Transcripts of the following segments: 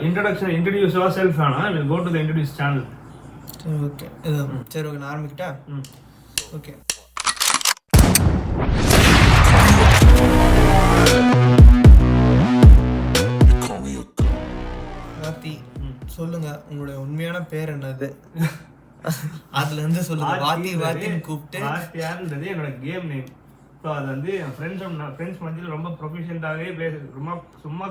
introduce yourself ana we'll go to the introduce channel. Okay சரி okay நான் ஆரம்பிக்கிட்டா okay வாத்தி சொல்லுங்க உங்களுடைய உண்மையான பேர் என்னது அதுல இருந்து சொல்லுங்க வாத்தி வாத்தின்னு கூப்பிட்டு வாத்தியான்றது என்னோட கேம் நேம். ஸோ அது வந்து என் ஃப்ரெண்ட்ஸ் மத்தியில் ரொம்ப ப்ரொஃபஷனலாகவே சும்மா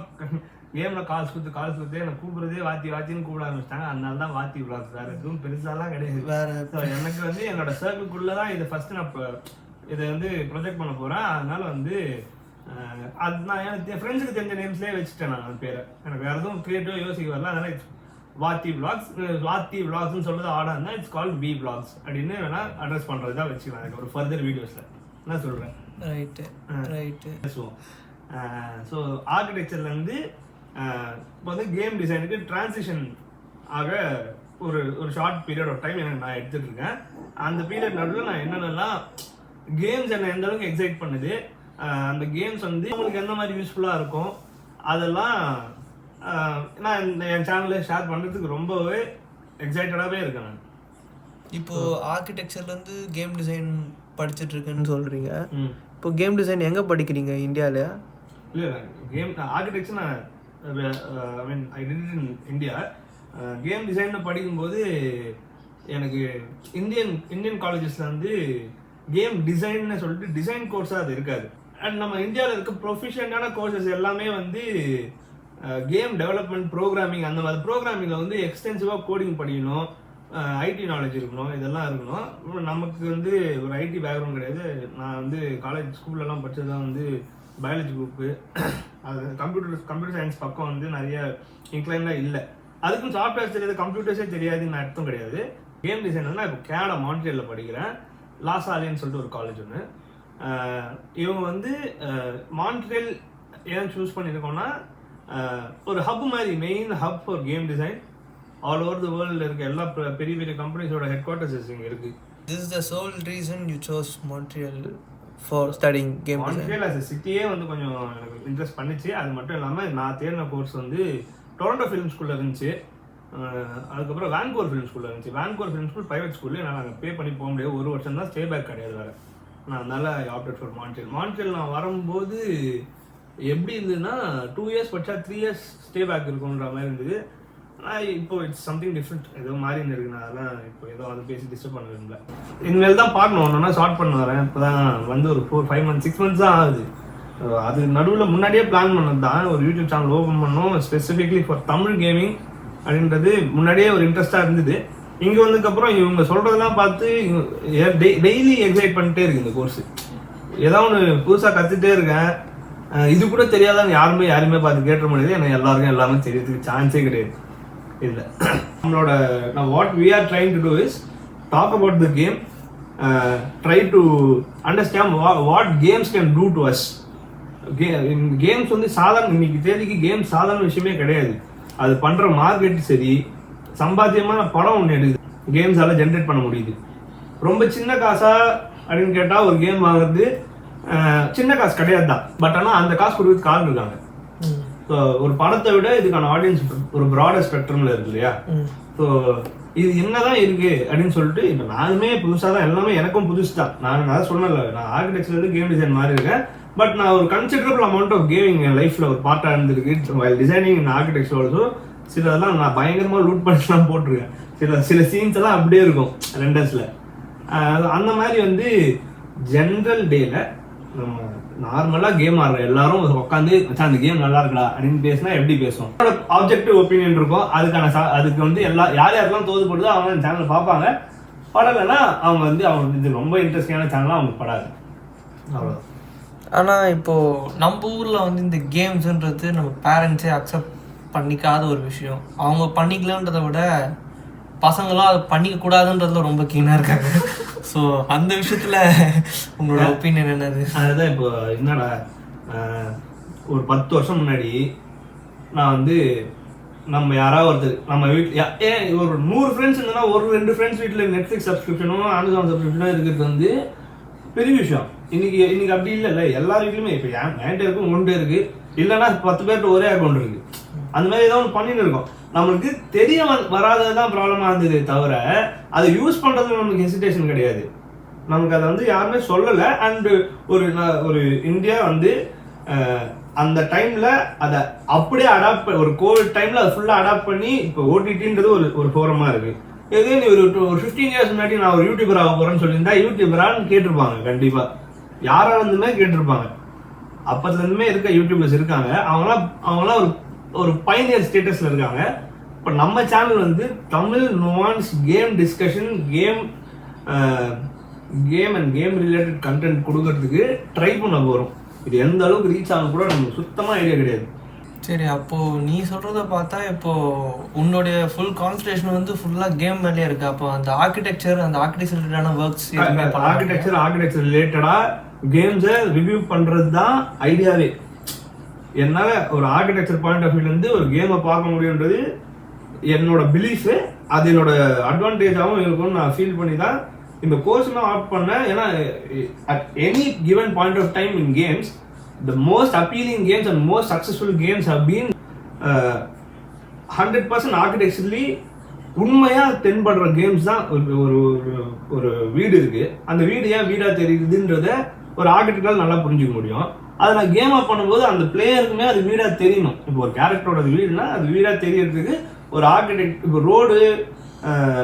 கேமில் கால்ஸ் கொடுத்து என்னை கூப்பிடுறதே வாத்தின்னு கூப்பிட ஆரம்பிச்சிட்டாங்க. அதனால தான் வாத்தி விளாக்ஸ். வேறு எதுவும் பெருசாலாம் கிடையாது. ஸோ எனக்கு வந்து என்னோட சர்க்கிள்குள்ளே தான் இதை ஃபஸ்ட்டு நான் இப்போ இதை வந்து ப்ரொஜெக்ட் பண்ண போகிறேன். அதனால வந்து அது நான் எனக்கு என் ஃப்ரெண்ட்ஸுக்கு தெரிஞ்ச நேம்ஸ்லேயே வச்சுட்டேன் நான் பேரை. எனக்கு வேறு எதுவும் க்ரியேட்டிவாக யோசிக்க வரல. அதனால் வாத்தி விளாக்ஸ்னு சொல்றது ஆடாக இருந்தால் இட்ஸ் கால்ட் வி விளாக்ஸ் அப்படின்னு வேணா அட்ரஸ் பண்ணுறது தான் வச்சுக்கலாம் எனக்கு ஒரு ஃபர்தர் வீடியோஸில் நான் சொல்கிறேன். ரைட்டு ஸோ ஆர்கிடெக்சர்லேருந்து இப்போ வந்து கேம் டிசைனுக்கு டிரான்சிஷன் ஆக ஒரு ஷார்ட் பீரியட் ஆஃப் டைம் எனக்கு நான் எடுத்துகிட்டு இருக்கேன். அந்த பீரியட் நடுவில் நான் என்னென்னலாம் கேம்ஸ் என்னை எந்த அளவுக்கு எக்ஸைட் பண்ணுது, அந்த கேம்ஸ் வந்து உங்களுக்கு எந்த மாதிரி யூஸ்ஃபுல்லாக இருக்கும் அதெல்லாம் நான் என் சேனலில் ஷேர் பண்ணுறதுக்கு ரொம்பவே எக்ஸைட்டடாகவே இருக்கேன். நான் இப்போது ஆர்கிடெக்சர்லேருந்து கேம் டிசைன் படிச்சுட்டு இருக்குன்னு சொல்கிறீங்க. இப்போ கேம் டிசைன் எங்கே படிக்கிறீங்க இந்தியாவில்? இல்லை கேம் ஆர்கிடெக்சர் நான் I mean I did in India. Game டிசைன்னு படிக்கும்போது எனக்கு இந்தியன் காலேஜஸில் வந்து கேம் டிசைன்னு சொல்லிட்டு டிசைன் கோர்ஸாக அது இருக்காது. அண்ட் நம்ம இந்தியாவில் இருக்க ப்ரொஃபஷனலான கோர்சஸ் எல்லாமே வந்து கேம் டெவலப்மெண்ட் ப்ரோக்ராமிங் அந்த மாதிரி ப்ரோக்ராமிங்கில் வந்து எக்ஸ்டென்சிவாக கோடிங் படிக்கணும், ஐடி நாலேஜ் இருக்கணும், இதெல்லாம் இருக்கணும். நமக்கு வந்து ஒரு ஐடி பேக்ரவுண்ட் கிடையாது. நான் வந்து ஸ்கூல்லலாம் படித்தது தான் வந்து பயாலஜி குரூப்பு. அது கம்ப்யூட்டர் சயின்ஸ் பக்கம் வந்து நிறைய இன்க்ளைனாக இல்லை. அதுக்கும் சாஃப்ட்வேர்ஸ் தெரியாது, கம்ப்யூட்டர்ஸே தெரியாதுன்னு அர்த்தம் கிடையாது. கேம் டிசைன் வந்து நான் இப்போ கேனடா மான்ட்ரியலில் படிக்கிறேன். லாசாலேன்னு சொல்லிட்டு ஒரு காலேஜ் ஒன்று. இவங்க வந்து மான்ட்ரியல் ஏன் சூஸ் பண்ணியிருக்கோன்னா ஒரு ஹப் மாதிரி, main hub for game design. All over the வேர்ல்டில் இருக்க எல்லா பெரிய பெரிய கம்பெனிஸோட ஹெட் குவார்ட்டர்ஸ் இங்கே இருக்குது. This is the sole reason you chose Montreal for studying game design? Montreal as a சிட்டியே வந்து கொஞ்சம் எனக்கு இன்ட்ரெஸ்ட் பண்ணிச்சு. அது மட்டும் இல்லாமல் நான் தேடின கோர்ஸ் வந்து டொரண்டோ ஃபிலிம் ஸ்கூலில் இருந்துச்சு. அதுக்கப்புறம் வேன்கூவர் ஃபிலிம் ஸ்கூலில் இருந்துச்சு. வேன்கூவர் ஃபிலிம் ஸ்கூல் ப்ரைவேட் ஸ்கூலில் நான் அங்கே பே பண்ணி போக முடியாது. ஒரு வருஷம் தான் ஸ்டே பேக் கிடையாது வேறு. நான் அதனால் ஆப்டட் ஃபார் மான்ட்ரியல் நான் வரும்போது எப்படி இருந்ததுன்னா 2 years படித்தா 3 years ஸ்டே பேக் இருக்குன்ற மாதிரி இருந்தது. ஆனால் இப்போ இட்ஸ் சம்திங் டிஃப்ரெண்ட், ஏதோ மாதிரி இருக்கு. நான் அதெல்லாம் இப்போ ஏதோ அதை பேசி டிஸ்டர்ப் பண்ண விரும்பல. இனிமேல் தான் பார்க்கணும், ஒன்றா ஷார்ட் பண்ண வரேன். இப்போ தான் வந்து ஒரு 4-5 months 6 months தான் ஆகுது. அது நடுவில் முன்னாடியே பிளான் பண்ணது தான் ஒரு யூடியூப் சேனல் ஓப்பன் பண்ணோம் ஸ்பெசிஃபிக்லி ஃபார் தமிழ் கேமிங் அப்படின்றது முன்னாடியே ஒரு இன்ட்ரெஸ்டாக இருந்தது. இங்கே வந்ததுக்கப்புறம் இவங்க சொல்கிறதெல்லாம் பார்த்து டெய்லி எக்ஸைட் பண்ணிட்டே இருக்கு இந்த கோர்ஸு. ஏதோ ஒன்று புதுசாக கற்றுட்டே இருக்கேன். இது கூட தெரியாதான்னு யாருமே பார்த்து கேட்ட முடியாது. எனக்கு எல்லாருக்கும் எல்லாமே தெரியறதுக்கு சான்ஸே கிடையாது. இல்லை நம்மளோட what we are trying to do is talk about the game, try to understand what games can do to us. கேம்ஸ் வந்து சாதாரண இன்னைக்கு தேதிக்கு கேம்ஸ் சாதாரண விஷயமே கிடையாது. அது பண்ணுற மார்க்கெட் சரி, சம்பாத்தியமான படம் ஒன்று எடுக்குது, கேம்ஸால் ஜென்ரேட் பண்ண முடியுது. ரொம்ப சின்ன காசா அப்படின்னு கேட்டால் ஒரு கேம் வாங்குறது சின்ன காசு கிடையாது தான். பட் ஆனால் அந்த காசு கொடுக்குறதுக்கு ஆள் இருக்காங்க. ஸோ ஒரு படத்தை விட இதுக்கான ஆடியன்ஸ் ஒரு ப்ராடர் ஸ்பெக்ட்ரமில் இருக்கு இல்லையா? ஸோ இது என்னதான் இருக்கு அப்படின்னு சொல்லிட்டு இப்போ நானுமே புதுசாக தான், எல்லாமே எனக்கும் புதுசு தான். நான் அதான் சொன்னல, நான் ஆர்கிடெக்சர்லேருந்து கேம் டிசைன் மாதிரி இருக்கேன். பட் நான் ஒரு கன்சிடரபிள் அமௌண்ட் ஆஃப் கேமிங் என் லைஃப்பில் ஒரு பார்ட்டாக இருந்திருக்கு. வைல் டிசைனிங் இன் ஆர்கிடெக்சர் ஆல்சோ சிலதெல்லாம் நான் பயங்கரமாக லூட் பண்ணிலாம் போட்டிருக்கேன். சில சீன்ஸ் எல்லாம் அப்படியே இருக்கும் ரெண்டர்ஸில். அந்த மாதிரி வந்து ஜென்ரல் டேல நம்ம நார்மலாக கேம் ஆடுற எல்லாரும் உட்காந்து அந்த கேம் நல்லா இருக்கா அப்படின்னு பேசினா எப்படி பேசுவோம்? ஆப்ஜெக்டிவ் ஒப்பீனியன் இருக்கும். அதுக்கு வந்து யாரெல்லாம் தோது போடுதோ அவங்க அந்த சேனலை பார்ப்பாங்க. படலைன்னா அவங்க வந்து இது ரொம்ப இன்ட்ரெஸ்டிங்கான சேனலாக அவங்க படாது. அவ்வளோதான். ஆனால் இப்போது நம்ம ஊரில் வந்து இந்த கேம்ஸுன்றது நம்ம பேரண்ட்ஸே அக்செப்ட் பண்ணிக்காத ஒரு விஷயம். அவங்க பண்ணிக்கலான்றதை விட பசங்களாம் அதை பண்ணிக்கக்கூடாதுன்றதுல ரொம்ப கீனாக இருக்காங்க. ஸோ அந்த விஷயத்தில் உங்களோட ஒப்பீனியன் என்னது? அதுதான் இப்போ என்னடா, ஒரு 10 வருஷம் முன்னாடி நான் வந்து நம்ம யாராவது ஒருத்தர் நம்ம வீட்டில் ஒரு 100 ஃப்ரெண்ட்ஸ் இருந்ததுன்னா ஒரு 2 ஃப்ரெண்ட்ஸ் வீட்டில் நெட்ஃப்ளிக்ஸ் சப்ஸ்கிரிப்ஷனும் அமேசான் சப்ஸ்கிரிப்ஷனும் இருக்கிறது வந்து பெரிய விஷயம். இன்னைக்கு அப்படி இல்லை. எல்லார் வீட்லையுமே இப்போ என்கிட்ட இருக்கும், உண்டு இருக்கு. இல்லைன்னா 10 பேர்கிட்ட ஒரே அக்கௌண்ட் இருக்கு. அந்த மாதிரி ஏதோ ஒன்று பண்ணிட்டு இருக்கோம். நம்மளுக்கு தெரிய வராததான் ப்ராப்ளமாக இருந்ததே தவிர அதை யூஸ் பண்ணுறதுல நமக்கு ஹெசிடேஷன் கிடையாது. நமக்கு அதை வந்து யாருமே சொல்லலை. அண்டு ஒரு இந்தியா வந்து அந்த டைமில் அதை அப்படியே அடாப்ட் ஒரு கோவிட் டைமில் அதை ஃபுல்லாக அடாப்ட் பண்ணி இப்போ ஓடிடின்றது ஒரு ஃபோரமாக இருக்குது. இதே நீ ஒரு 15 இயர்ஸ் முன்னாடி நான் ஒரு யூடியூபர் ஆக போகிறேன்னு சொல்லியிருந்தா யூடியூபரான்னு கேட்டிருப்பாங்க. கண்டிப்பாக யாராக இருந்துமே கேட்டிருப்பாங்க. அப்பத்துலேருந்துமே இருக்க யூடியூபர்ஸ் இருக்காங்க. அவங்களாம் ஒரு பைனியர் ஸ்டேட்டஸில் இருக்காங்க. இப்போ நம்ம சேனல் வந்து Tamil nuance game discussion, game and game related content கொடுக்கறதுக்கு ட்ரை பண்ண போகிறோம். இது எந்த அளவுக்கு ரீச் ஆகும் கூட நமக்கு சுத்தமாக ஐடியா கிடையாது. சரி, அப்போது நீ சொல்கிறத பார்த்தா இப்போது உன்னுடைய ஃபுல் கான்சன்ட்ரேஷன் வந்து ஃபுல்லாக கேம் மேலே இருக்கு. அப்போ அந்த ஆர்கிடெக்சர் ரிலேட்டடான ஒர்க்ஸ் ஆர்கிடெக்சர் ரிலேட்டடாக கேம்ஸை ரிவ்யூ பண்ணுறது தான் ஐடியாவே. என்னால் ஒரு ஆர்கிடெக்சர் பாயிண்ட் ஆஃப் வியூலேருந்து ஒரு கேமை பார்க்க முடியுன்றது என்னோட பிலீஃபு. அது என்னோட அட்வான்டேஜாகவும் இருக்கும்னு நான் ஃபீல் பண்ணி தான் இந்த கோர்ஸ்லாம் ஆப்ட் பண்ணேன். ஏன்னா at any given point of time in games the most appealing games and most successful games have been 100% architecturally உண்மையா தென்படுற கேம்ஸ் தான். ஒரு வீடு இருக்கு, அந்த வீடு ஏன் வீடா தெரியுதுன்றத ஒரு ஆர்கிடெக்டால் நல்லா புரிஞ்சுக்க முடியும். அதை நான் கேமாக பண்ணும்போது அந்த பிளேயருக்குமே அது வீடா தெரியணும். இப்போ ஒரு கேரக்டரோட வீடுனா அது வீடா தெரியறதுக்கு ஒரு ஆர்கிடெக்ட், இப்போ ரோடு,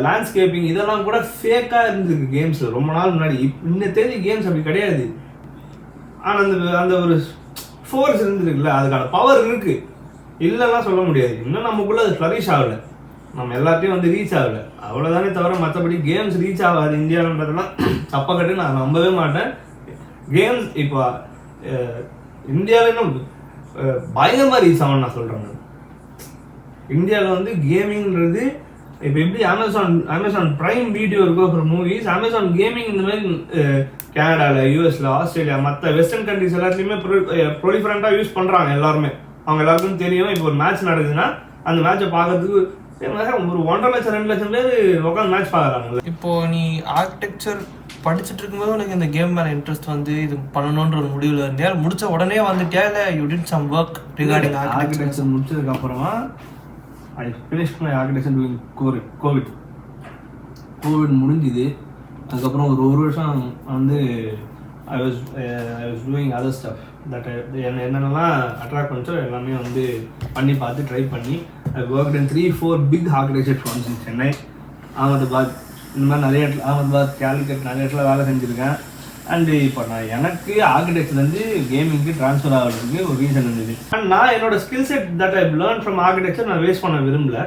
லேண்ட்ஸ்கேப்பிங் இதெல்லாம் கூட ஃபேக்கா இருந்திருக்கு கேம்ஸ் ரொம்ப நாள் முன்னாடி. இன்னும் தெரிஞ்ச கேம்ஸ் அப்படி கிடையாது. ஆனால் அந்த ஒரு ஃபோர்ஸ் இருந்துருக்குல்ல, அதுக்கான பவர் இருக்கு, இல்லைலாம் சொல்ல முடியாது. இன்னும் நமக்குள்ள அது ஃப்ளரிஷ் ஆகலை, நம்ம எல்லாத்தையும் வந்து ரீச் ஆகலை, அவ்வளோதானே தவிர மற்றபடி கேம்ஸ் ரீச் ஆகாது இந்தியாவின்றதெல்லாம் தப்பா கட்டு நான் நம்பவே மாட்டேன். கேம்ஸ் இப்போ இந்தியாவில் இன்னும் பயங்கரமாக ரீச் ஆகும்னு நான் சொல்கிறேன். இந்தியாவில் வந்து கேமிங்கிறது இப்போ எப்படி அமேசான் பிரைம் வீடியோ இருக்கோ ஃபார் மூவிஸ், அமேசான் கேமிங் இந்த மாதிரி கனடாவில், யூஎஸ்ல, ஆஸ்திரேலியா, மற்ற வெஸ்டர்ன் கண்ட்ரிஸ் எல்லாத்துலேயுமே ப்ரொலிஃபரண்டாக யூஸ் பண்ணுறாங்க எல்லாருமே. அவங்க எல்லாருக்கும் தெரியும். இப்போ ஒரு மேட்ச் நடக்குதுன்னா அந்த மேட்சை பார்க்கறதுக்கு ஒரு 1.5 லட்சம் 2 லட்சம் பேர் உட்காந்து மேட்ச் பார்க்குறாங்க. இப்போ நீ ஆர்கிடெக்சர் படிச்சுட்டு இருக்கும்போது உனக்கு இந்த கேம் மேலே இன்ட்ரெஸ்ட் வந்து இது பண்ணணுன்ற ஒரு முடிவில் இருந்தியா, முடிச்ச உடனே வந்துட்டியா, இல்லை you did some work regarding architecture முடிச்சதுக்கு அப்புறமா I finished my architecture doing Covid முடிஞ்சுது. அதுக்கப்புறம் ஒரு வருஷம் வந்து I was doing other stuff that என்னென்னலாம் அட்ராக்ட் பண்ணிச்சோ எல்லாமே வந்து பண்ணி பார்த்து ட்ரை பண்ணி I work in 3-4 big architecture firms in Chennai, Ahmedabad, இந்த மாதிரி நிறைய இடத்துல, அகமதாபாத், கேலிக்கட், நிறைய இடத்துல வேலை செஞ்சுருக்கேன். அண்டு இப்போ நான் எனக்கு ஆர்கிடெக்சர்லேருந்து கேமிங்க்கு ட்ரான்ஸ்ஃபர் ஆகிறதுக்கு ஒரு ரீசன் இருந்தது. அண்ட் நான் என்னோட skill set that I learn from architecture நான் வேஸ்ட் பண்ண விரும்பல.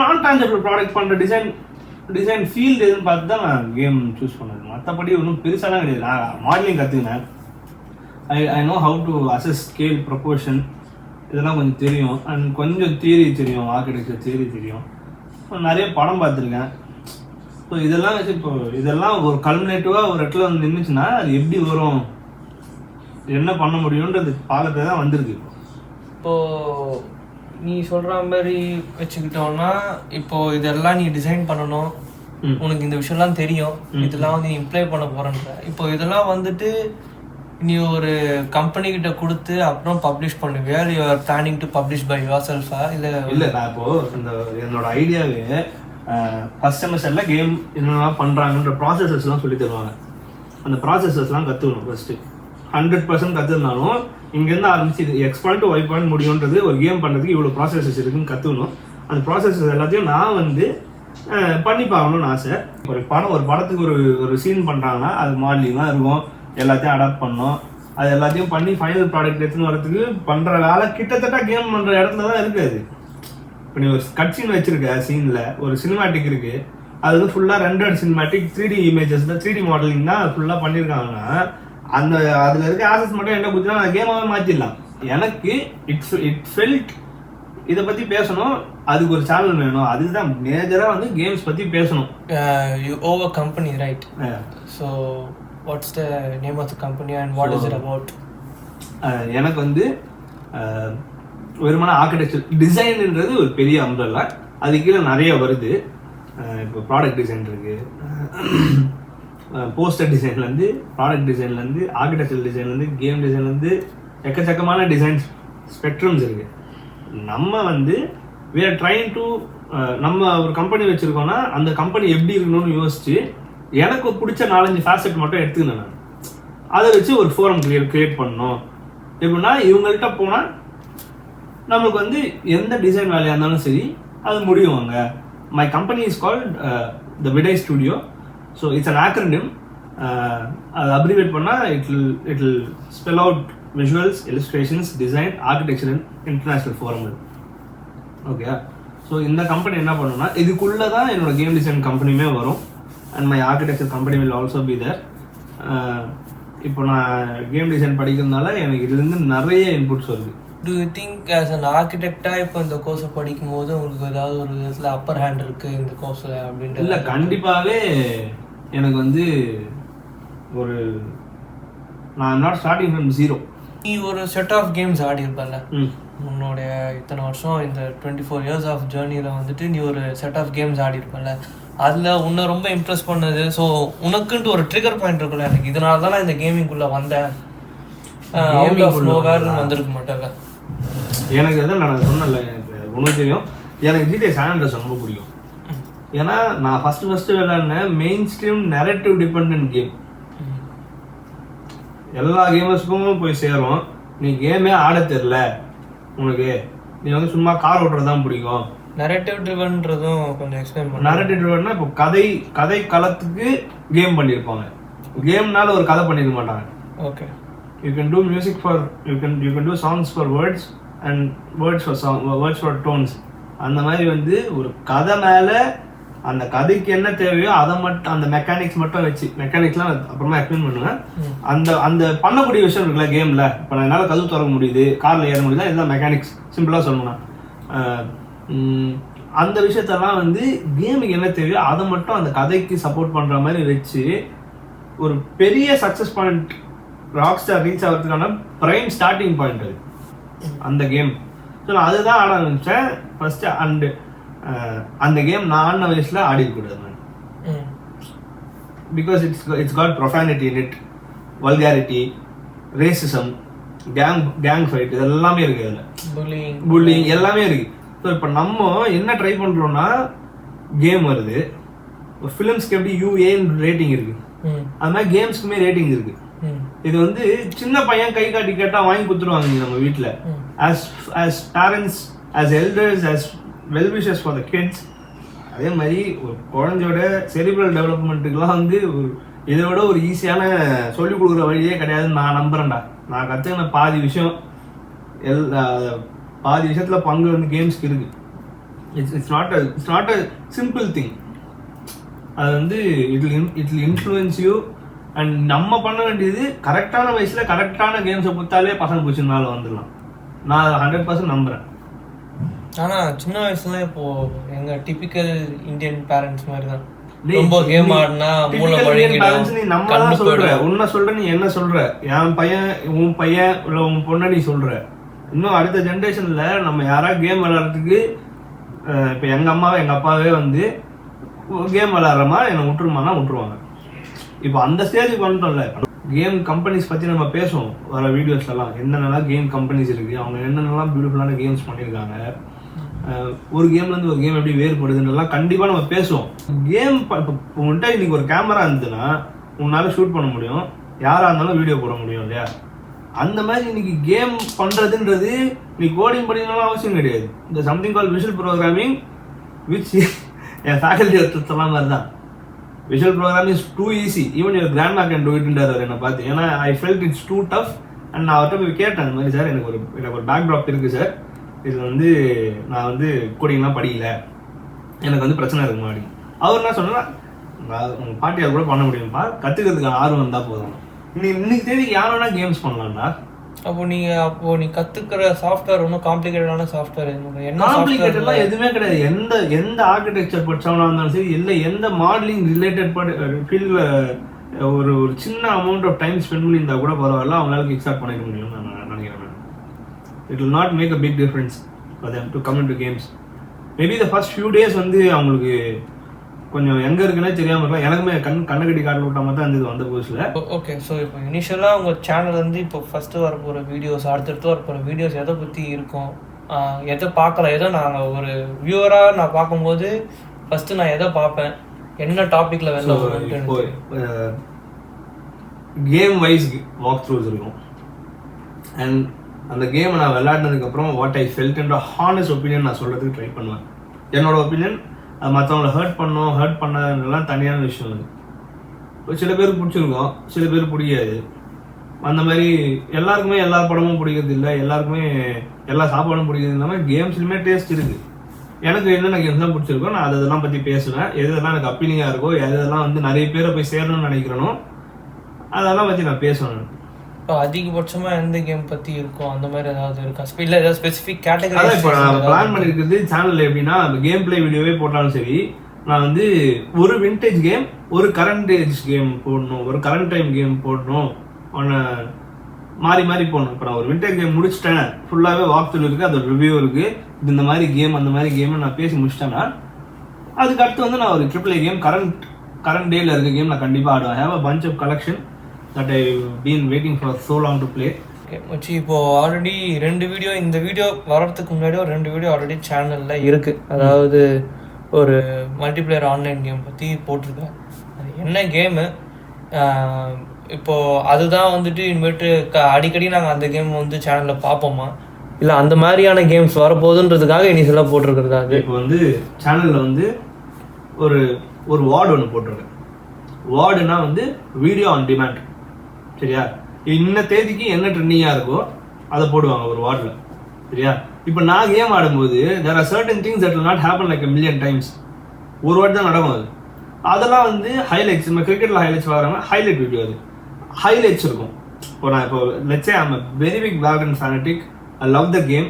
நான் டான்ஜபிள் ப்ராடக்ட் பண்ணுற டிசைன் ஃபீல்டு எதுன்னு பார்த்து தான் நான் கேம் சூஸ் பண்ணது. மற்றபடி ஒன்றும் பெருசாலாம் கிடையாது. நான் மாடலிங் கற்றுக்கினேன். I know how to assess scale, proportion இதெல்லாம் கொஞ்சம் தெரியும். அண்ட் கொஞ்சம் தியரி தெரியும், ஆர்கிடெக்சர் தியரி தெரியும். நிறைய படம் பார்த்துருக்கேன். ஸோ இதெல்லாம் வச்சு இப்போ இதெல்லாம் ஒரு கல்மினேட்டிவாக ஒரு இடத்துல வந்து நின்றுச்சுன்னா அது எப்படி வரும், என்ன பண்ண முடியுன்றது பார்க்கறது தான் வந்திருக்கு. இப்போது நீ சொல்கிற மாதிரி வச்சுக்கிட்டோன்னா இப்போது இதெல்லாம் நீ டிசைன் பண்ணணும், உனக்கு இந்த விஷயம்லாம் தெரியும், இதெல்லாம் வந்து நீ இம்ப்ளை பண்ண போகிறன்ற. இப்போ இதெல்லாம் வந்துட்டு நீ ஒரு கம்பெனிக்கிட்ட கொடுத்து அப்புறம் பப்ளிஷ் பண்ணுவியா, you are planning to publish by your செல்ஃபா? இல்லை நான் இப்போது என்னோட ஐடியாவே ஃபஸ்ட் செமஸ்டரில் கேம் என்னெல்லாம் பண்ணுறாங்கன்ற ப்ராசஸஸ்லாம் சொல்லி தருவாங்க. அந்த ப்ராசஸஸ்லாம் கற்றுக்கணும். ஃபஸ்ட்டு 100% கற்றுருந்தாலும் இங்கேருந்து ஆரம்பிச்சு இது X பாயிண்ட் Y பாயிண்ட் முடியுன்றது ஒரு கேம் பண்ணுறதுக்கு இவ்வளோ ப்ராசஸஸ் இருக்குன்னு கற்றுக்கணும். அந்த ப்ராசஸஸ் எல்லாத்தையும் நான் வந்து பண்ணி பார்க்கணும்னு ஆசை. ஒரு படத்துக்கு ஒரு சீன் பண்ணுறாங்கன்னா அது மாடலிங்லாம் இருக்கும், எல்லாத்தையும் அடாப்ட் பண்ணணும். அது எல்லாத்தையும் பண்ணி ஃபைனல் ப்ராடக்ட் எடுத்துன்னு வரதுக்கு பண்ணுற வேலை கிட்டத்தட்ட கேம் பண்ணுற இடத்துல தான் இருக்குது. இப்போ நீ ஒரு கட் சீன் வச்சிருக்க, சீனில் ஒரு சினிமேட்டிக் இருக்குது, அது வந்து ஃபுல்லாக ரெண்டட் சினிமேட்டிக் 3D இமேஜஸ் தான், 3D மாடலிங் தான் ஃபுல்லாக பண்ணியிருக்காங்கன்னா அந்த அதில் இருக்க ஆசஸ் மட்டும் என்ன கொடுத்தா அந்த கேமாகவே மாற்றிடலாம். எனக்கு இட் ஃபெல்ட் இதை பற்றி பேசணும், அதுக்கு ஒரு சேனல் வேணும். அதுதான் மேஜராக வந்து கேம்ஸ் பற்றி பேசணும். You own a company right? So what's the name of the company and what is it about? எனக்கு வந்து வெறுமனா ஆர்கிடெக்சர் டிசைன்ன்றது ஒரு பெரிய அம்ப்ரெல்லா, அது கீழே நிறைய வருது. இப்போ ப்ராடக்ட் டிசைன் இருக்குது, போஸ்டர் டிசைன்லேருந்து, ப்ராடக்ட் டிசைன்லேருந்து, ஆர்கிடெக்சர் டிசைன்லேருந்து, கேம் டிசைன்லேருந்து எக்கச்சக்கமான டிசைன்ஸ் ஸ்பெக்ட்ரம்ஸ் இருக்குது. நம்ம வந்து we are trying to நம்ம ஒரு கம்பெனி வச்சுருக்கோன்னா அந்த கம்பெனி எப்படி இருக்கணும்னு யோசிச்சு எனக்கு பிடிச்ச 4-5 ஃபேசட் மட்டும் எடுத்துக்கினேன் நான். அதை வச்சு ஒரு ஃபோரம் கிரியேட் பண்ணணும். எப்படின்னா இவங்கள்ட்ட போனால் நம்மளுக்கு வந்து எந்த டிசைன் வேலையாக இருந்தாலும் சரி அது முடியும். அங்கே my company is called the Vidai studio. So it's an acronym. அது அப்ரிவேட் பண்ணால் it will spell out visuals, illustrations, design, architecture and international forum. Okay. So இந்த கம்பெனி என்ன பண்ணுன்னா இதுக்குள்ளே தான் என்னோட கேம் டிசைன் கம்பெனியுமே வரும். And my architecture company will also be there. இப்போ நான் கேம் டிசைன் படிக்கிறதுனால எனக்கு இதுலேருந்து நிறைய இன்புட்ஸ் வருது. Do you think as an ஆர்கிடெக்டாக இப்போ இந்த கோர்ஸை படிக்கும் போது உங்களுக்கு ஏதாவது ஒரு விதத்தில் அப்பர் ஹேண்ட் இருக்குது இந்த கோர்ஸில் அப்படின்ட்டு? இல்லை, கண்டிப்பாகவே எனக்கு வந்து ஒரு நான் நாட் ஸ்டார்டிங் ஃப்ரம் ஜீரோ. நீ ஒரு செட் ஆஃப் கேம்ஸ் ஆடி இருப்பல உன்னுடைய இத்தனை வருஷம் இந்த 24 years ஆஃப் ஜேர்னியில் வந்துட்டு நீ ஒரு செட் ஆஃப் கேம்ஸ் ஆடி இருப்பல, அதில் உன்னை ரொம்ப இம்ப்ரெஸ் பண்ணது. ஸோ உனக்குன்ட்டு ஒரு ட்ரிகர் பாயிண்ட் இருக்குல்ல, எனக்கு இதனால தான் நான் இந்த கேமிங்குள்ளே வந்தேன், அவுட் ஆஃப் நோவேர்னு வந்திருக்க மாட்டேன்ல. எனக்கு எதாவது நான் சொன்னல, எனக்கு ஒன்றும் தெரியும். எனக்கு GTA San Andreas ரொம்ப பிடிக்கும். ஏன்னா நான் ஃபஸ்ட்டு விளையாடின main stream narrative depend game. எல்லா கேமர்ஸுக்கும் போய் சேரும். நீ கேமே ஆட தெரில உனக்கு, நீ வந்து சும்மா கார் ஓட்டுறது தான் பிடிக்கும். நரேட்டிவ் ட்ரிவன்றதும் கொஞ்சம் எக்ஸ்பிளைன் பண்ணு. நரேட்டிவ் ட்ரிவன்னா இப்போ கதை களத்துக்கு கேம் பண்ணியிருப்பாங்க. கேம்னால ஒரு கதை பண்ணிருக்க மாட்டாங்க. Okay. You can do music for you can do songs for words and words for tones. அந்த மாதிரி வந்து ஒரு கதை மேலே அந்த கதைக்கு என்ன தேவையோ அதை மட்டும், அந்த மெக்கானிக்ஸ் மட்டும் வச்சு, மெக்கானிக்ஸ்லாம் அப்புறமா எக்ஸ்பிளைன் பண்ணுவேன். அந்த பண்ணக்கூடிய விஷயம் இருக்குல்ல கேமில், இப்போ நான் என்னால் கதவு திறக்க முடியுது, காரில் ஏற முடியுது, இதெல்லாம் மெக்கானிக்ஸ். சிம்பிளாக சொல்லணும்னா அந்த விஷயத்தெல்லாம் வந்து கேமுக்கு என்ன தேவையோ அதை மட்டும் அந்த கதைக்கு சப்போர்ட் பண்ணுற மாதிரி வச்சு ஒரு பெரிய success point rock star reach ஆகிறதுக்கான ப்ரைம் ஸ்டார்டிங் பாயிண்ட் அது அந்த கேம். ஸோ நான் அதுதான் ஆட ஆரம்பித்தேன் ஃபஸ்ட்டு. அண்டு அந்த கேம் நான் ஆடின வயசில் ஆடிக்கூடாது நான், because it's got profanity in it, vulgarity, racism, gang fight, இது எல்லாமே இருக்குது அதில், புல்லிங் எல்லாமே இருக்குது. ஸோ இப்போ நம்ம என்ன ட்ரை பண்ணுறோன்னா, கேம் வருது, ஒரு ஃபிலிம்ஸ்க்கு எப்படி UAன்னு ரேட்டிங் இருக்குது, அது மாதிரி கேம்ஸ்க்குமே ரேட்டிங் இருக்குது. இது வந்து சின்ன பையன் கை காட்டி கேட்டால் வாங்கி கொடுத்துருவாங்க நம்ம வீட்டில். as parents, as elders, as well-wishers for the kids. அதே மாதிரி ஒரு குழந்தையோட செரிப்ரல் டெவலப்மெண்ட்டுக்கெலாம் வந்து இதோட ஒரு ஈஸியான சொல்லிக் கொடுக்குற வழியே கிடையாதுன்னு நான் நம்புகிறேன்டா. நான் கற்றுக்கின பாதி விஷயத்தில் பங்கு வந்து கேம்ஸ்க்கு இருக்குது. It's not a simple thing. அது வந்து it will influence you. And நம்ம பண்ண வேண்டியது கரெக்டான வயசில் கரெக்டான கேம்ஸை கொடுத்தாலே பசங்க பிடிச்சிருந்தாலும் வந்துடலாம். நான் 100% நம்புகிறேன். ஆனால் சின்ன வயசுல இப்போ எங்கள் டிபிக்கல் இந்தியன் பேரண்ட்ஸ் மாதிரி தான், ரொம்ப கேம் ஆடினா மூளை வழிகிடும். நீ நம்ம தான் சொல்கிற, உன்னை சொல்கிற, நீ என்ன சொல்கிற, என் பையன் உன் பையன் இல்லை உன் பொண்ணை நீ சொல்கிற. இன்னும் அடுத்த ஜென்ரேஷனில் நம்ம யாராவது கேம் விளையாடுறதுக்கு, இப்போ எங்கள் அம்மாவை எங்கள் அப்பாவே வந்து கேம் விளையாடுறமா என்னை விட்டுருமானா விட்டுருவாங்க. இப்போ அந்த ஸ்டேஜுக்கு வந்துட்டோம்ல. கேம் கம்பெனிஸ் பற்றி நம்ம பேசுவோம் வர வீடியோஸ்லாம், என்னென்னலாம் கேம் கம்பெனிஸ் இருக்குது, அவங்க என்னென்னலாம் பியூட்டிஃபுல்லான கேம்ஸ் பண்ணியிருக்காங்க, ஒரு கேம்லேருந்து ஒரு கேம் எப்படி வேறுபடுதுன்றலாம் கண்டிப்பாக நம்ம பேசுவோம். கேம் இப்போ உங்கள்கிட்ட இன்னைக்கு ஒரு கேமரா இருந்ததுன்னா உன்னால் ஷூட் பண்ண முடியும், யாராக இருந்தாலும் வீடியோ போட முடியும் இல்லையா? அந்த மாதிரி இன்னைக்கு கேம் பண்ணுறதுன்றது நீ கோடிங் படிக்கணும்லாம் அவசியம் கிடையாது. இந்த something call visual programming, which என் ஃபேக்கல்ட்டி எடுத்துலாம் மாதிரி தான். Visual programming is too easy. Even your grandma can do it ன்றார் என்னை பார்த்து. ஏன்னா I felt it's too tough. And நான் அவர்கிட்ட போய் கேட்டேன், இந்த மாதிரி சார் எனக்கு ஒரு பேக்ட்ராப் இருக்குது சார், இதில் வந்து நான் வந்து கோடிங்லாம் படிக்கல, எனக்கு வந்து பிரச்சனை இருக்குமா அப்படி. அவர் என்ன சொன்னால், உங்கள் பாட்டியால் கூட பண்ண முடியும்ப்பா, கற்றுக்கிறதுக்கு ஆர்வம் இருந்தால் போதும். இன்னைக்கு தேதிக்கு யார் வேணா கேம்ஸ் பண்ணலாம்டா. அப்போ நீ கற்றுக்கிற சாஃப்ட்வேர் ஒன்றும் காம்ப்ளிகேட்டடான சாஃப்ட்வேர் என்ன? காம்ப்ளிகேட்டட்லாம் எதுவுமே கிடையாது. எந்த ஆர்கிடெக்சர் படித்தவனா இருந்தாலும் சரி, இல்லை எந்த மாடலிங் ரிலேட்டட் ஃபீல்டில் ஒரு சின்ன அமௌண்ட் ஆஃப் டைம் ஸ்பெண்ட் பண்ணியிருந்தா கூட பரவாயில்ல, அவங்களால கிக் ஸ்டார்ட் பண்ணிக்க முடியும்னு நான் நினைக்கிறேன். It will not make a big difference for them to come in to games. Maybe the first few days வந்து அவங்களுக்கு கொஞ்சம் எங்கே இருக்குன்னே தெரியாமல் இருக்கலாம். எனக்குமே கண்ணு கட்டி காட்டில் விட்ட மாதிரி தான் இருந்தது வந்த புதுசில். ஓகே, ஸோ இப்போ இனிஷியலாக உங்கள் சேனல் வந்து இப்போ ஃபஸ்ட்டு வரப்போகிற வீடியோஸ், அடுத்தடுத்து வரப்போகிற வீடியோஸ் எதை பற்றி இருக்கும், எதை பார்க்கலாம், எதோ நாங்கள் ஒரு வியூவராக நான் பார்க்கும்போது ஃபஸ்ட்டு நான் எதை பார்ப்பேன், என்ன டாப்பிக்கில் வெளில இப்போ கேம் வைஸ் வாக் த்ரூஸ் இருக்கும். அண்ட் அந்த கேமை நான் விளையாடினதுக்கப்புறம் வாட் ஐ ஃபெல்ட் என்ற ஹானஸ்ட் ஒப்பீனியன் நான் சொல்கிறதுக்கு ட்ரை பண்ணுவேன். என்னோட ஒப்பீனியன் அது மற்றவங்கள ஹர்ட் பண்ணலாம் தனியான விஷயம். அது சில பேருக்கு பிடிச்சிருக்கும், சில பேருக்கு பிடிக்காது. அந்த மாதிரி எல்லாருக்குமே எல்லா படமும் பிடிக்கிறது இல்லை, எல்லாருக்குமே எல்லா சாப்பாடும் பிடிக்கிறது இல்லாமல் கேம்ஸ்லையுமே டேஸ்ட் இருக்குது. எனக்கு என்னென்ன கேம்ஸ் தான் பிடிச்சிருக்கோ நான் அதெல்லாம் பற்றி பேசுவேன். எதெல்லாம் எனக்கு அப்பீலிங்காக இருக்கோ, எதெல்லாம் வந்து நிறைய பேரை போய் சேரணும்னு நினைக்கிறேனோ அதெல்லாம் பற்றி நான் பேசுவேன். இப்போ அதிகபட்சமாக எந்த கேம் பற்றி இருக்கும் அந்த மாதிரி ஏதாவது இருக்கா? இல்லை ஏதாவது ஸ்பெசிஃபிக் கேட்டகரி? இப்போ நான் பிளான் பண்ணியிருக்கிறது சேனலில் எப்படின்னா கேம் பிளே வீடியோவே போட்டாலும் சரி, நான் வந்து ஒரு விண்டேஜ் கேம், ஒரு கரண்ட் ஏஜ் கேம் போடணும், ஒரு கரண்ட் டைம் கேம் போடணும், ஒன்று மாறி மாறி போடணும். இப்போ நான் ஒரு விண்டேஜ் கேம் முடிச்சிட்டேன், ஃபுல்லாகவே வாக் த்ரூ இருக்குது, அதோட ரிவ்யூ இருக்குது, இது இந்த மாதிரி கேம் அந்த மாதிரி கேம் நான் பேசி முடிச்சிட்டேன்னா அதுக்கு அடுத்து வந்து நான் ஒரு AAA கேம் கரண்ட் டேல இருக்க கேம் நான் கண்டிப்பாக ஆடுவேன். I have a bunch of collection that I've been waiting for so long to play. மச்சி இப்போது ஆல்ரெடி 2 வீடியோ, இந்த வீடியோ வர்றதுக்கு முன்னாடி ஒரு 2 வீடியோ ஆல்ரெடி சேனலில் இருக்குது. அதாவது ஒரு மல்டிப்ளேயர் ஆன்லைன் கேம் பற்றி போட்டிருக்கேன். அது என்ன கேமு, இப்போது அதுதான் வந்துட்டு இனிமேட்டு அடிக்கடி நாங்கள் அந்த கேம் வந்து சேனலில் பார்ப்போமா, இல்லை அந்த மாதிரியான கேம்ஸ் வரப்போகுதுன்றதுக்காக இனிஷியலாக போட்டிருக்கிறது? அது இப்போ வந்து சேனலில் வந்து ஒரு வார்டு ஒன்று போட்டிருக்கேன். வார்டுனா வந்து வீடியோ ஆன் டிமாண்ட். சரியா? இன்ன தேதிக்கு என்ன ட்ரெண்டிங்காக இருக்கோ அதை போடுவாங்க ஒரு வார்டில். சரியா? இப்போ நான் கேம் ஆடும்போது there are certain things that will not happen like a million times. ஒரு வாட்டி தான் நடக்கும். அதெல்லாம் வந்து ஹைலைட்ஸ், நம்ம கிரிக்கெட்டில் ஹைலைட்ஸ் வராங்க, ஹைலைட் வீடியோ, அது ஹைலைட்ஸ் இருக்கும். இப்போ let's say I'm a very big Valorant fanatic. I love the game.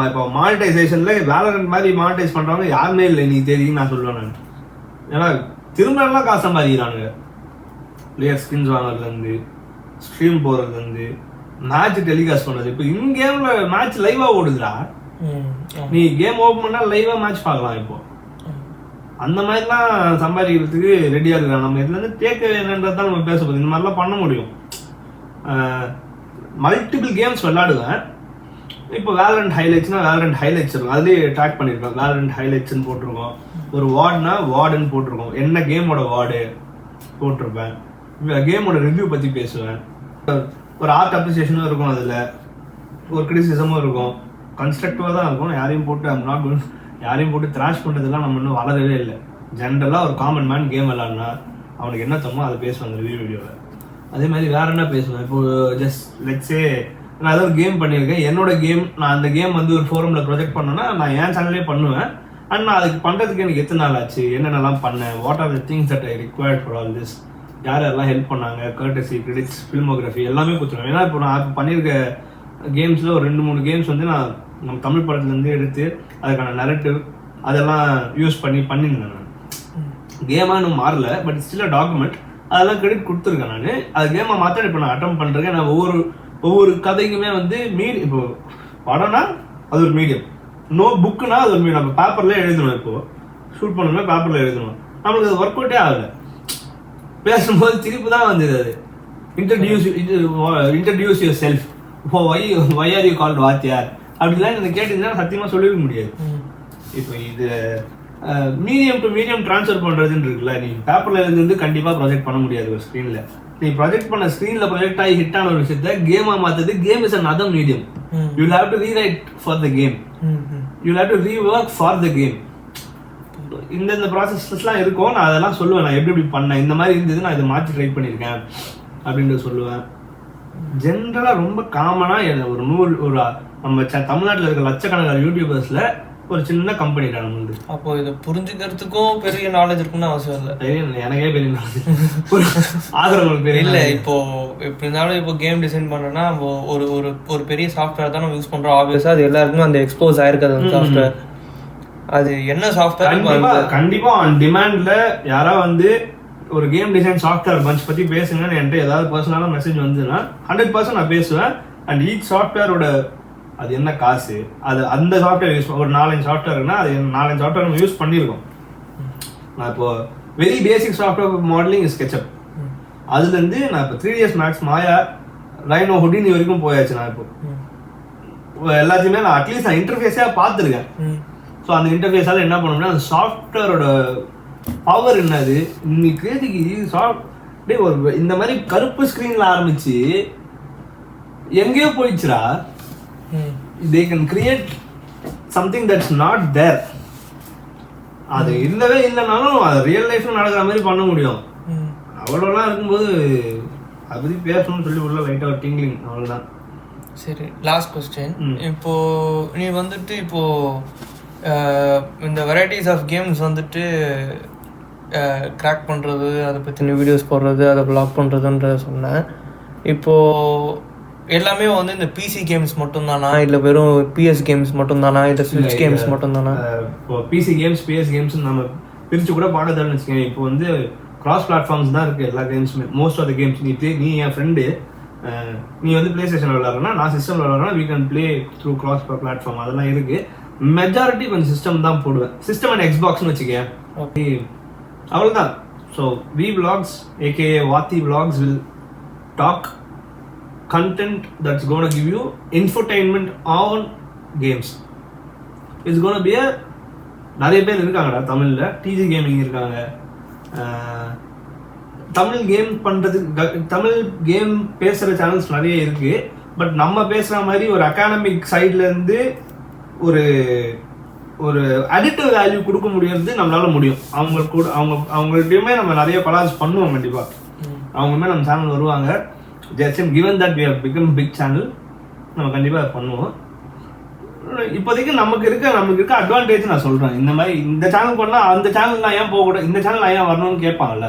இப்போ மானிட்டைசேஷனில் Valorant மாதிரி மானிட்டைஸ் பண்ணுறவங்க யாருமே இல்லை இன்னைக்கு தெரியும் நான் சொல்லுவேன். நான் ஏன்னா திரும்ப காசு சம்பாதிக்கிறானுங்க. பிளேயர் ஸ்கின்ஸ் வாங்குறதுலேருந்து, ஸ்ட்ரீம் போகிறதுலேருந்து, மேட்ச் டெலிகாஸ்ட் பண்ணுறது. இப்போ இன் கேமில் மேட்ச் லைவாக ஓடுதுடா. நீ கேம் ஓப்பன் பண்ணால் லைவாக மேட்ச் பார்க்கலாம். இப்போ அந்த மாதிரிலாம் சம்பாதிக்கிறதுக்கு ரெடியாக இருக்கிறாங்க. நம்ம இதுலேருந்து டேக் என்னன்றது தான் நம்ம பேச போகுது. இந்த மாதிரிலாம் பண்ண முடியும். மல்டிபிள் கேம்ஸ் விளையாடுவேன். இப்போ Valorant ஹைலைட்ஸ்னா Valorant ஹைலைட்ஸ் இருக்கும், அதுலேயே ட்ராக் பண்ணியிருக்கோம். Valorant ஹைலைட்ஸ்ன்னு போட்டிருக்கோம். ஒரு வார்டுனா வார்டுன்னு போட்டிருக்கோம். என்ன கேமோட வார்டு போட்டிருப்பேன். கேமோட ரிவ்யூ பற்றி பேசுவேன். ஒரு ஆர்ட் அப்ரிசியேஷனும் இருக்கும், அதில் ஒரு கிரிட்டிசிசமும் இருக்கும். கன்ஸ்ட்ரக்டிவாக தான் இருக்கும். யாரையும் போட்டு த்ராஷ் பண்ணுறதுலாம் நம்ம இன்னும் வளரவே இல்லை. ஜென்ரலாக ஒரு காமன் மேன் கேம் விளாட்னா அவனுக்கு என்ன தோமோ அதை பேசுவாங்க ரிவ்யூ வீடியோவில். அதே மாதிரி வேற என்ன பேசுவேன். இப்போ ஜஸ்ட் லெட்ஸே நான் ஏதாவது கேம் பண்ணியிருக்கேன், என்னோட கேம், நான் அந்த கேம் வந்து ஒரு ஃபோரமில் ப்ரொஜெக்ட் பண்ணேன்னா நான் என் சேனல்லே பண்ணுவேன். அண்ட் நான் அதுக்கு பண்ணுறதுக்கு எனக்கு எத்தனை நாள் ஆச்சு, என்னென்னலாம் பண்ணேன், what are the things that I required for all this, யாரெல்லாம் ஹெல்ப் பண்ணாங்க, கர்டசி, கிரெடிட்ஸ், ஃபில்மோகிராஃபி எல்லாமே கொடுத்துருவேன். ஏன்னா இப்போ நான் இப்போ பண்ணியிருக்க கேம்ஸில் ஒரு 2-3 கேம்ஸ் வந்து நான் நம்ம தமிழ் படத்துலேருந்து எடுத்து அதுக்கான நரேட்டிவ் அதெல்லாம் யூஸ் பண்ணியிருந்தேன். நான் கேமாக இன்னும் மாறல, பட் ஸ்டில் டாக்குமெண்ட், அதெல்லாம் கிரெடிட் கொடுத்துருக்கேன். நான் அது கேமாக மாற்ற இப்போ நான் அட்டம் பண்ணுறேன். நான் ஒவ்வொரு கதைக்குமே வந்து இப்போ படம்னா அது ஒரு மீடியம், புக்குனா அது ஒரு மீடியம். நம்ம பேப்பர்லேயே எழுதணும். இப்போ ஷூட் பண்ணணும்னா பேப்பரில் எழுதணும். நம்மளுக்கு அது ஒர்க் அவுட்டே ஆகலை. பேசும்போது திருப்பி தான் வந்தது. அது introduce yourself, why are you called வாத்தியார் அப்படிலாம் எனக்கு கேட்டீங்கன்னா சத்தியமாக சொல்லிக்க முடியாது. இப்போ இது மீடியம் டு மீடியம் ட்ரான்ஸ்ஃபர் பண்ணுறதுன்னு இருக்குல்ல, நீ பேப்பரில் இருந்து கண்டிப்பாக ப்ரொஜெக்ட் பண்ண முடியாது ஒரு ஸ்க்ரீனில். நீ ப்ரொஜெக்ட் பண்ண ஸ்க்ரீனில் ப்ரொஜெக்ட் ஆகி ஹிட் ஆன ஒரு விஷயத்த கேமாக மாற்றுறது. Game is an other medium. You will have to rewrite for the game, you will have to rework for the game. இந்த ப்ராசஸ்லாம் இருக்கும். நான் அதெல்லாம் சொல்லுவேன், நான் எப்படி பண்ணேன், இந்த மாதிரி இருந்தது, நான் இதை மாற்றி ட்ரை பண்ணியிருக்கேன் அப்படின்ட்டு சொல்லுவேன். ஜென்ரலாக ரொம்ப காமனாக ஒரு நம்ம தமிழ்நாட்டில் இருக்க லட்சக்கணக்கான யூடியூபர்ஸில் ஒரு சின்ன கம்பெனி தான் நம்மளுது. அப்போ இதை புரிஞ்சுக்கிறதுக்கும் பெரிய நாலேஜ் இருக்குன்னு அவசியம் இல்லை. எனக்கே பெரிய நாலேஜ், ஆதரவு பெரிய இல்லை. இப்போ எப்படி இருந்தாலும் இப்போ கேம் டிசைன் பண்ணோன்னா ஒரு பெரிய சாஃப்ட்வேர் தான் நம்ம யூஸ் பண்ணுறோம். ஆப்வியஸாக அது எல்லாருக்குமே அந்த எக்ஸ்போஸ் ஆயிருக்காது அந்த சாஃப்ட்வேர். அது என்ன சாஃப்ட்வேர்? கண்டிப்பா ஆன் டிமாண்ட்ல யாராவது வந்து ஒரு கேம் டிசைன் சாஃப்ட்வேர் பஞ்ச் பத்தி பேசுங்கன்னு என்கிட்ட ஏதாவது பர்சனலாக மெசேஜ் வந்துன்னா 100% நான் பேசுவேன். அண்ட் ஈச் சாஃப்ட்வேரோட அது என்ன காசு, அது அந்த சாஃப்ட்வேர் யூஸ் ஒரு 4-5 சாஃப்ட்வேர்னா அது 4-5 சாஃப்ட்வேர் நம்ம யூஸ் பண்ணியிருக்கோம். நான் இப்போ very basic software modelling SketchUp, அதுலேருந்து நான் இப்போ 3ds Max, மாயா, ரைனோ, ஹுடினி வரைக்கும் போயாச்சு. நான் இப்போ எல்லாத்தையுமே நான் அட்லீஸ்ட் நான் இன்டர்ஃபேஸாக பார்த்துருக்கேன். ஸோ அந்த இன்டர்ஃபேஸால் என்ன பண்ணணும்னா அந்த சாஃப்ட்வேரோட பவர் என்னது இன்னைக்கு கிரியேட்டிக்கு சாஃப்ட் ஒரு இந்த மாதிரி கருப்பு ஸ்க்ரீனில் ஆரம்பிச்சு எங்கேயோ போயிடுச்சுடா. They can create something that's not there. அது இல்லவே இல்லைனாலும் அது ரியல் லைஃப்ல நடக்கிற மாதிரி பண்ண முடியும். அவ்வளோலாம் இருக்கும்போது அதை பற்றி பேசணும்னு சொல்லி உள்ள லைட்டாக ஒரு டிங்லிங், அவ்வளோதான். சரி, லாஸ்ட் கொஸ்டின். இப்போ நீ வந்துட்டு இப்போ இந்த வெரைட்டிஸ் ஆஃப் கேம்ஸ் வந்துட்டு கிராக் பண்ணுறது, அதை பற்றின வீடியோஸ் போடுறது, அதை ப்ளாக் பண்ணுறதுன்றத சொன்னேன். இப்போது எல்லாமே வந்து இந்த பிசி கேம்ஸ் மட்டும்தானா, இல்லை வெறும் பிஎஸ் கேம்ஸ் மட்டும்தானா, இல்லை ஸ்விட்ச் கேம்ஸ் மட்டும்தானா? இப்போ பிசி கேம்ஸ் பிஎஸ் கேம்ஸ் நம்ம பிரித்து கூட பாடத்தான்னு வச்சுக்கோங்க. இப்போ வந்து கிராஸ் பிளாட்ஃபார்ம்ஸ் தான் இருக்குது எல்லா கேம்ஸுமே. மோஸ்ட் ஆஃப் த கேம்ஸ் நீ என் ஃப்ரெண்டு, நீ வந்து பிளே ஸ்டேஷன் விளாட்றனா, நான் system விளாட்றேன்னா we can play through cross platform. அதெல்லாம் இருக்குது. மெஜாரிட்டி கொஞ்சம் சிஸ்டம் தான் போடுவேன். சிஸ்டம் அண்ட் எக்ஸ்பாக்ஸ்னு வச்சுக்கேன். ஓகே, அவ்வளோதான். So we vlogs aka Vaathi vlogs will talk content that's going to give you infotainment on games. It's going to be a நிறைய பேர் இருக்காங்கடா தமிழில். டிஜி கேமிங் இருக்காங்க, தமிழ் கேம் பண்ணுறது, தமிழ் கேம் பேசுகிற சேனல்ஸ் நிறைய இருக்குது. பட் நம்ம பேசுகிற மாதிரி ஒரு அகாடமிக் சைட்லேருந்து ஒரு ஒரு அடிட்டிவ் வேல்யூ கொடுக்க முடியாது நம்மளால முடியும். அவங்களுக்கு கூட அவங்கள்ட்டையுமே நம்ம நிறைய கொலாப்ஸ் பண்ணுவோம். கண்டிப்பாக அவங்களுமே நம்ம சேனல் வருவாங்க. Given that we have become big channel, நம்ம கண்டிப்பாக பண்ணுவோம். இப்போதைக்கு நமக்கு இருக்க அட்வான்டேஜ் நான் சொல்கிறேன். இந்த மாதிரி இந்த சேனல் பண்ணால் அந்த சேனல் நான் ஏன் போகக்கூடாது, இந்த சேனல் நான் ஏன் வரணும்னு கேட்பாங்கல்ல,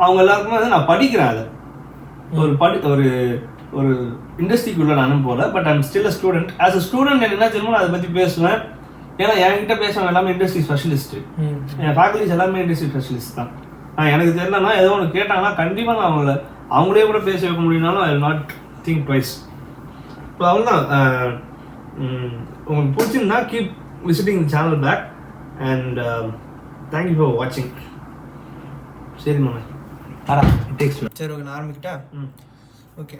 அவங்க எல்லாருக்குமே வந்து நான் படிக்கிறேன். அதை ஒரு ஒரு இண்டஸ்ட்ரிக்குள்ளே நானும் போகல, but I'm still a student. As a student எனக்கு என்ன தெரியுமோ அதை பற்றி பேசுவேன். ஏன்னா என்கிட்ட பேசுவேன் எல்லாமே இண்டஸ்ட்ரி ஸ்பெஷலிஸ்ட்டு, என் ஃபேக்கல்டிஸ் எல்லாமே இண்டஸ்ட்ரி ஸ்பெஷலிஸ்ட் தான். எனக்கு தெரியலன்னா ஏதோ ஒன்று கேட்டாங்கன்னா கண்டிப்பாக நான் அவங்களே கூட பேச வைக்க முடியும்னாலும் I will not think twice. இப்போ அவ்வளோதான். உங்களுக்கு பிடிச்சிருந்தா keep visiting the channel back and thank you for வாட்சிங். சரி மாமா, டேக்ஸ். சரி, ஓகே, நான் ஆரம்பிக்கிட்டா? ஓகே.